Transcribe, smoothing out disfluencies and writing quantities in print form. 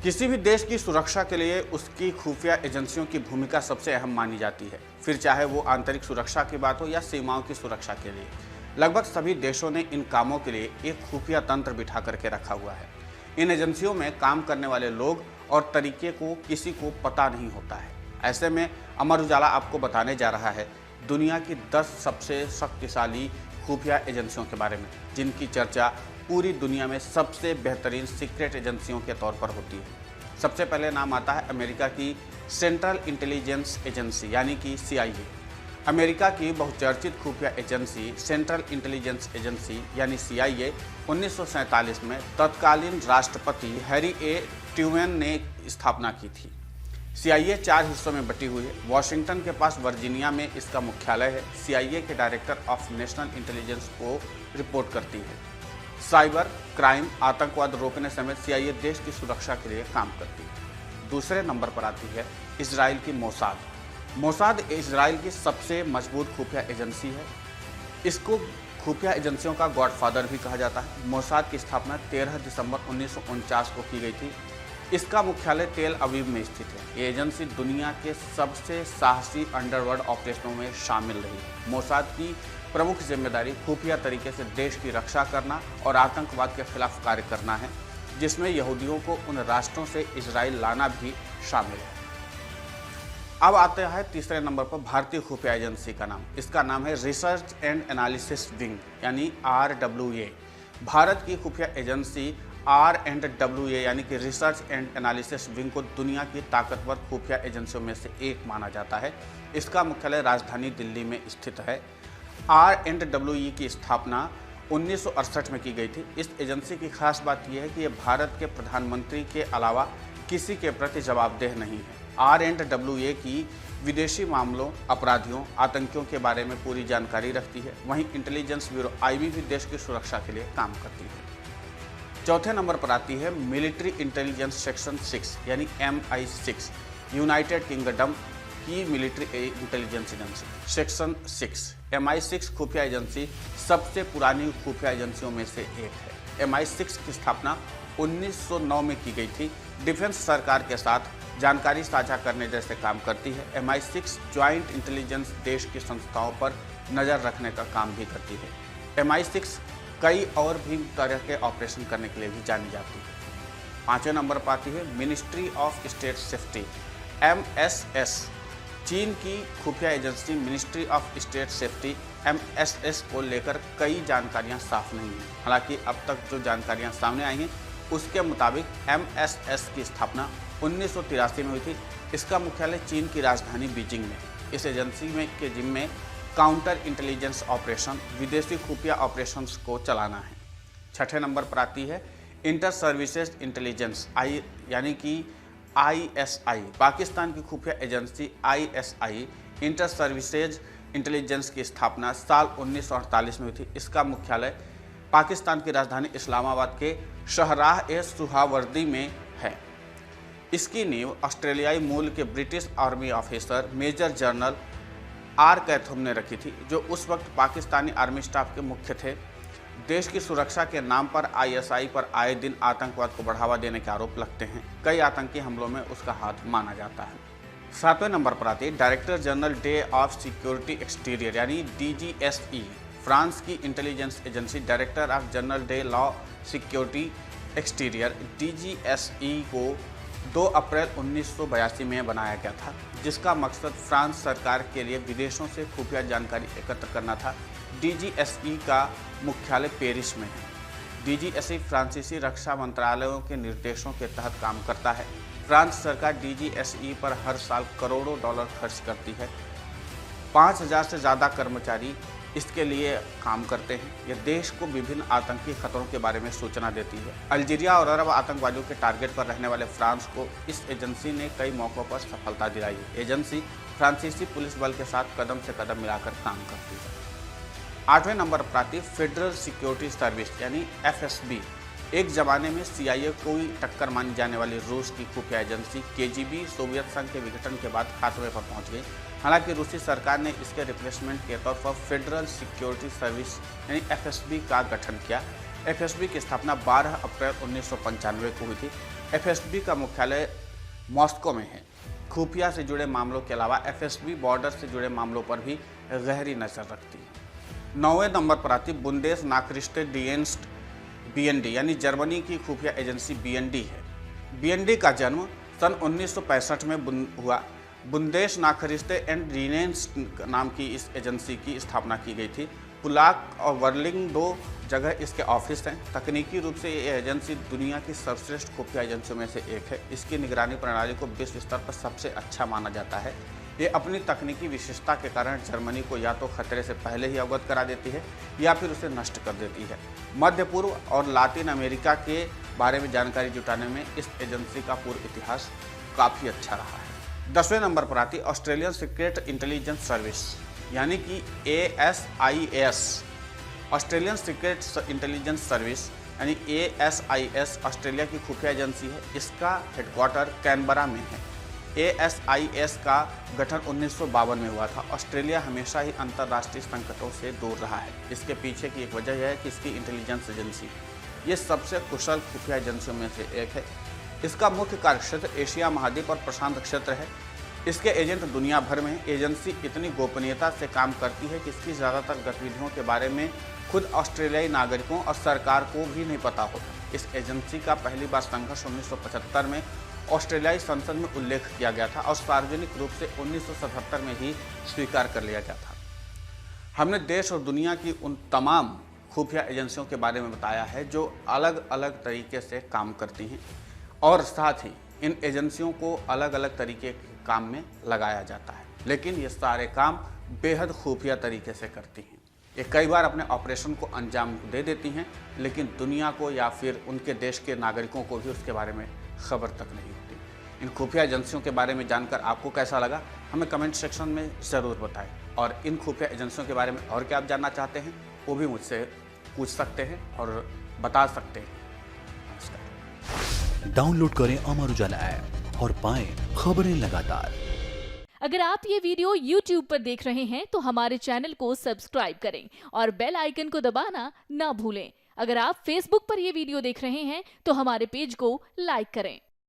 किसी भी देश की सुरक्षा के लिए उसकी खुफिया एजेंसियों की भूमिका सबसे अहम मानी जाती है, फिर चाहे वो आंतरिक सुरक्षा की बात हो या सीमाओं की सुरक्षा के लिए। लगभग सभी देशों ने इन कामों के लिए एक खुफिया तंत्र बिठा करके रखा हुआ है। इन एजेंसियों में काम करने वाले लोग और तरीके को किसी को पता नहीं होता है। ऐसे में अमर उजाला आपको बताने जा रहा है दुनिया की 10 सबसे शक्तिशाली खुफिया एजेंसियों के बारे में, जिनकी चर्चा पूरी दुनिया में सबसे बेहतरीन सीक्रेट एजेंसियों के तौर पर होती है। सबसे पहले नाम आता है अमेरिका की सेंट्रल इंटेलिजेंस एजेंसी यानी कि CIA। अमेरिका की बहुचर्चित खुफिया एजेंसी सेंट्रल इंटेलिजेंस एजेंसी यानी CIA 1947 में तत्कालीन राष्ट्रपति हैरी ए ट्रूमैन ने स्थापना की थी। CIA 4 हिस्सों में बटी हुई है। वॉशिंगटन के पास वर्जीनिया में इसका मुख्यालय है। CIA के डायरेक्टर ऑफ नेशनल इंटेलिजेंस को रिपोर्ट करती है। साइबर क्राइम, आतंकवाद रोकने समेत CIA देश की सुरक्षा के लिए काम करती है। दूसरे नंबर पर आती है इजराइल की मोसाद। मोसाद इजराइल की सबसे मजबूत खुफिया एजेंसी है। इसको खुफिया एजेंसियों का गॉडफादर भी कहा जाता है। मोसाद की स्थापना 13 दिसंबर 1949 को की गई थी। इसका मुख्यालय तेल अवीव में स्थित है। ये एजेंसी दुनिया के सबसे साहसी अंडरवर्ल्ड ऑपरेशनों में शामिल रही है। मोसाद की प्रमुख जिम्मेदारी खुफिया तरीके से देश की रक्षा करना और आतंकवाद के खिलाफ कार्य करना है, जिसमें यहूदियों को उन राष्ट्रों से इजराइल लाना भी शामिल है। अब आता है तीसरे नंबर पर भारतीय खुफिया एजेंसी का नाम। इसका नाम है रिसर्च एंड एनालिसिस विंग यानी RWA। भारत की खुफिया एजेंसी R&WA यानी कि रिसर्च एंड एनालिसिस विंग को दुनिया की ताकतवर खुफिया एजेंसियों में से एक माना जाता है। इसका मुख्यालय राजधानी दिल्ली में स्थित है। R&WA की स्थापना 1968 में की गई थी। इस एजेंसी की खास बात यह है कि यह भारत के प्रधानमंत्री के अलावा किसी के प्रति जवाबदेह नहीं है। R&WA की विदेशी मामलों, अपराधियों, आतंकियों के बारे में पूरी जानकारी रखती है। वहीं इंटेलिजेंस ब्यूरो IB भी देश की सुरक्षा के लिए काम करती है। चौथे नंबर पर आती है मिलिट्री इंटेलिजेंस सेक्शन 6 यानी MI6, यूनाइटेड किंगडम की military intelligence agency. Section 6 MI6 खुफिया एजेंसी सबसे पुरानी खुफिया एजेंसियों में से एक है। MI6 की स्थापना 1909 में की गई थी। डिफेंस सरकार के साथ जानकारी साझा करने जैसे काम करती है। MI6 ज्वाइंट इंटेलिजेंस देश की संस्थाओं पर नज़र रखने का काम भी करती है। MI6 कई और भी तरह के ऑपरेशन करने के लिए भी जानी जाती है। पांचवें नंबर पर आती है ministry of state safety MSS। चीन की खुफिया agency ministry of state safety MSS को लेकर कई जानकारियां साफ नहीं हैं। हालांकि अब तक जो जानकारियां सामने आई हैं उसके मुताबिक MSS की स्थापना 1983 में हुई थी। इसका मुख्यालय चीन की राजधानी बीजिंग में। इस एजेंसी में के जिम्मे काउंटर इंटेलिजेंस ऑपरेशन, विदेशी खुफिया ऑपरेशंस को चलाना है। छठे नंबर पर आती है इंटर सर्विसेज इंटेलिजेंस यानी कि ISI। पाकिस्तान की खुफिया agency ISI inter services intelligence की स्थापना साल 1948 में हुई थी। इसका मुख्यालय पाकिस्तान की राजधानी इस्लामाबाद के शाहराह-ए-सुहावर्दी में है। इसकी नींव ऑस्ट्रेलियाई मूल के British army officer major general R कैथुम ने रखी थी, जो उस वक्त पाकिस्तानी आर्मी स्टाफ के मुख्य थे। देश की सुरक्षा के नाम पर ISI पर आए दिन आतंकवाद को बढ़ावा देने के आरोप लगते हैं। कई आतंकी हमलों में उसका हाथ माना जाता है। सातवें नंबर पर आती है director general day of security exterior यानी DGSE। फ्रांस की intelligence agency director of general day law security exterior DGSE को 2 अप्रैल 1982 में बनाया गया था, जिसका मकसद फ्रांस सरकार के लिए विदेशों से खुफिया जानकारी एकत्र करना था। DGSE का मुख्यालय पेरिस में है। DGSE फ्रांसीसी रक्षा मंत्रालयों के निर्देशों के तहत काम करता है। फ्रांस सरकार DGSE पर हर साल करोड़ों डॉलर खर्च करती है। 5000 से ज़्यादा कर्मचारी इसके लिए काम करते हैं। यह देश को विभिन्न आतंकी खतरों के बारे में सूचना देती है। अल्जीरिया और अरब आतंकवादियों के टारगेट पर रहने वाले फ्रांस को इस एजेंसी ने कई मौक़ों पर सफलता दिलाई है। एजेंसी फ्रांसीसी पुलिस बल के साथ कदम से कदम मिलाकर काम करती है। आठवें नंबर पर आती है फेडरल सिक्योरिटी सर्विस यानी FSB। एक ज़माने में CIA को ही टक्कर मानी जाने वाली रूस की खुफिया एजेंसी KGB सोवियत संघ के विघटन के बाद खात्मे पर पहुंच गई। हालांकि रूसी सरकार ने इसके रिप्लेसमेंट के तौर पर फेडरल सिक्योरिटी सर्विस यानी FSB का गठन किया। FSB की स्थापना 12 अप्रैल 1995 को हुई थी। एफएसबी का मुख्यालय मॉस्को में है। खुफिया से जुड़े मामलों के अलावा एफएसबी बॉर्डर से जुड़े मामलों पर भी गहरी नज़र रखती है। 9वें नंबर पर आती बुंदेस नाक्रिस्टेडिएंस्ट बीएनडी यानी जर्मनी की खुफिया एजेंसी बीएनडी है। बीएनडी का जन्म सन 1965 में हुआ। बुंदेश नाखरिस्ते एंड डिएंस्ट नाम की इस एजेंसी की स्थापना की गई थी। पुलाक और वर्लिंग 2 जगह इसके ऑफिस हैं। तकनीकी रूप से ये एजेंसी दुनिया की सर्वश्रेष्ठ खुफिया एजेंसियों में से एक है। इसकी निगरानी प्रणाली को विश्व स्तर पर सबसे अच्छा माना जाता है। ये अपनी तकनीकी विशेषता के कारण जर्मनी को या तो खतरे से पहले ही अवगत करा देती है या फिर उसे नष्ट कर देती है। मध्य पूर्व और लातिन अमेरिका के बारे में जानकारी जुटाने में इस एजेंसी का पूर्व इतिहास काफ़ी अच्छा रहा है। 10वें नंबर पर आती ऑस्ट्रेलियन सीक्रेट इंटेलिजेंस सर्विस यानी कि ASIS। Australian secret intelligence service यानी ASIS ऑस्ट्रेलिया की खुफिया एजेंसी है। इसका हेडक्वार्टर कैनबरा में है। ASIS का गठन 1952 में हुआ था। ऑस्ट्रेलिया हमेशा ही अंतर्राष्ट्रीय संकटों से दूर रहा है। इसके पीछे की एक वजह यह है कि इसकी इंटेलिजेंस एजेंसी ये सबसे कुशल खुफिया एजेंसियों में से एक है। इसका मुख्य कार्यक्षेत्र एशिया महाद्वीप और प्रशांत क्षेत्र है। इसके एजेंट दुनिया भर में हैं। एजेंसी इतनी गोपनीयता से काम करती है कि इसकी ज़्यादातर गतिविधियों के बारे में खुद ऑस्ट्रेलियाई नागरिकों और सरकार को भी नहीं पता होता। इस एजेंसी का पहली बार संघर्ष 1975 में ऑस्ट्रेलियाई संसद में उल्लेख किया गया था और सार्वजनिक रूप से 1977 में ही स्वीकार कर लिया गया था। हमने देश और दुनिया की उन तमाम खुफिया एजेंसियों के बारे में बताया है जो अलग अलग तरीके से काम करती हैं और साथ ही इन एजेंसियों को अलग अलग तरीके के काम में लगाया जाता है, लेकिन ये सारे काम बेहद खुफिया तरीके से करती हैं। ये कई बार अपने ऑपरेशन को अंजाम दे देती हैं, लेकिन दुनिया को या फिर उनके देश के नागरिकों को भी उसके बारे में खबर तक नहीं होती। इन खुफिया एजेंसियों के बारे में जानकर आपको कैसा लगा, हमें कमेंट सेक्शन में ज़रूर बताएं। और इन खुफिया एजेंसियों के बारे में और क्या आप जानना चाहते हैं वो भी मुझसे पूछ सकते हैं और बता सकते हैं। नमस्कार। डाउनलोड करें अमर उजाला ऐप और पाएं खबरें लगातार। अगर आप ये वीडियो YouTube पर देख रहे हैं तो हमारे चैनल को सब्सक्राइब करें और बेल आइकन को दबाना ना भूलें। अगर आप Facebook पर ये वीडियो देख रहे हैं तो हमारे पेज को लाइक करें।